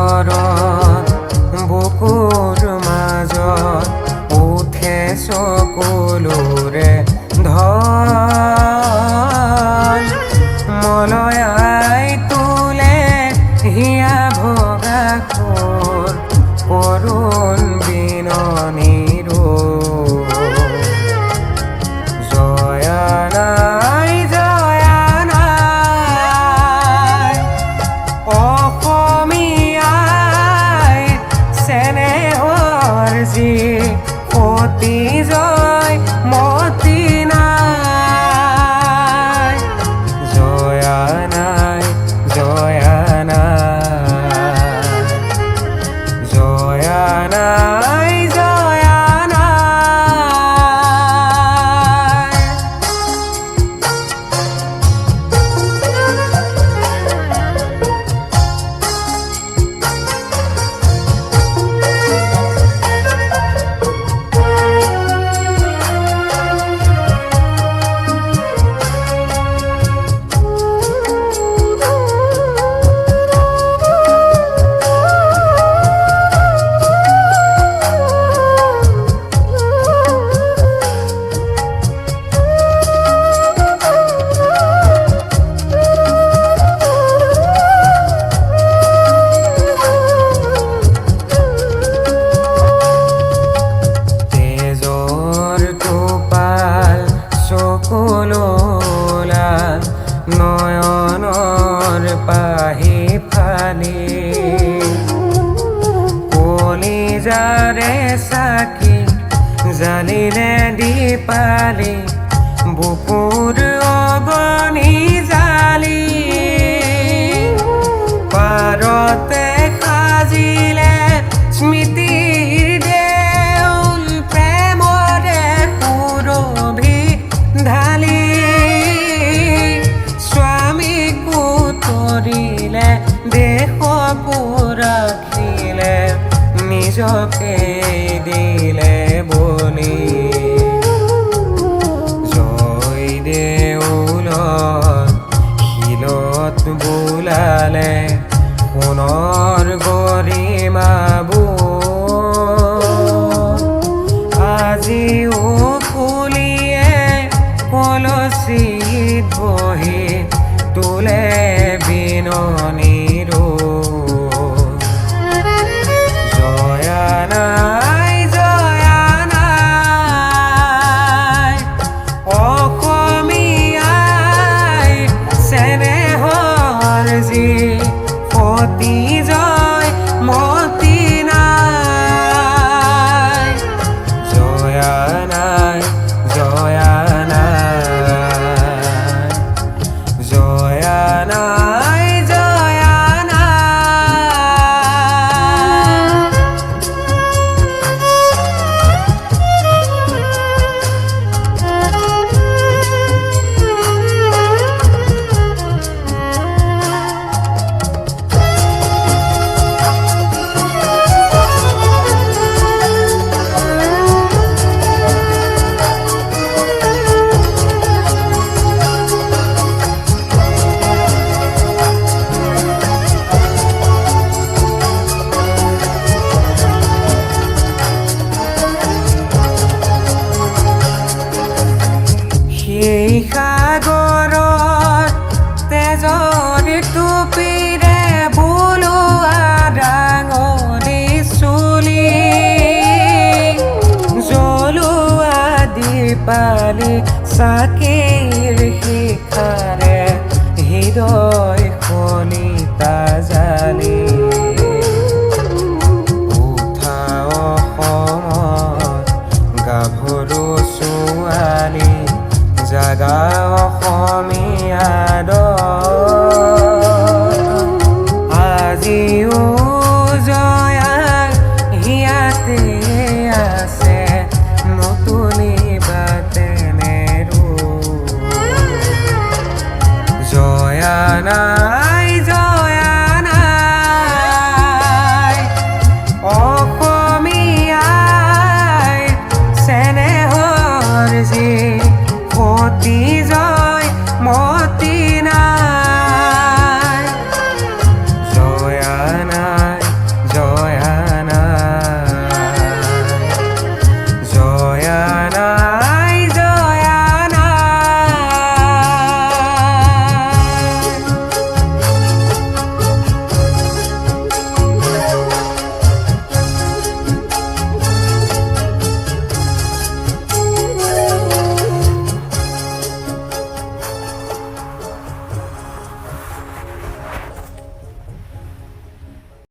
সাগৰত বুকুৰ মাজত উঠে সকলোৰে ধন মলয়াই তোলে হিয়া ভগা সুৰ কৰুণ বিননিৰ জয়া নাই জয়া নাই অসমীয়াই চেনেহৰ যি অতি জয় মতি নাই জয়া নাই জয়া নাই জয়া নাই জয়া নাই নয়নৰ পাহি ফালি কলিজাৰে চাকি জালিলে দীপালি বুকুৰ অগণি জালি পাৰতে সাজিলে স্মৃতিৰ দেউল প্ৰেমৰে সুৰভি ঢালি কৰিলে দেশকো ৰাখিলে নিজকে দিলে বলি জয় দেউলত শিলত বোলালে সোণৰ গৰিমাবোৰ আজিও কুলিয়ে কলচীত বহি তোলে বিননিৰ জয়া নাই জয়া নাই অসমীয়াই চেনেহৰ যি অতি জয় মতি নাই জয়া নাই জয়া নাই জয়া নাই জয়া সেই সাগৰত তেজৰ টুপিৰে বোলোৱা ডাঙৰি চুলি জ্বলোৱা দীপালি চাকিৰ শিখাৰে হৃদয় কলিতা জালি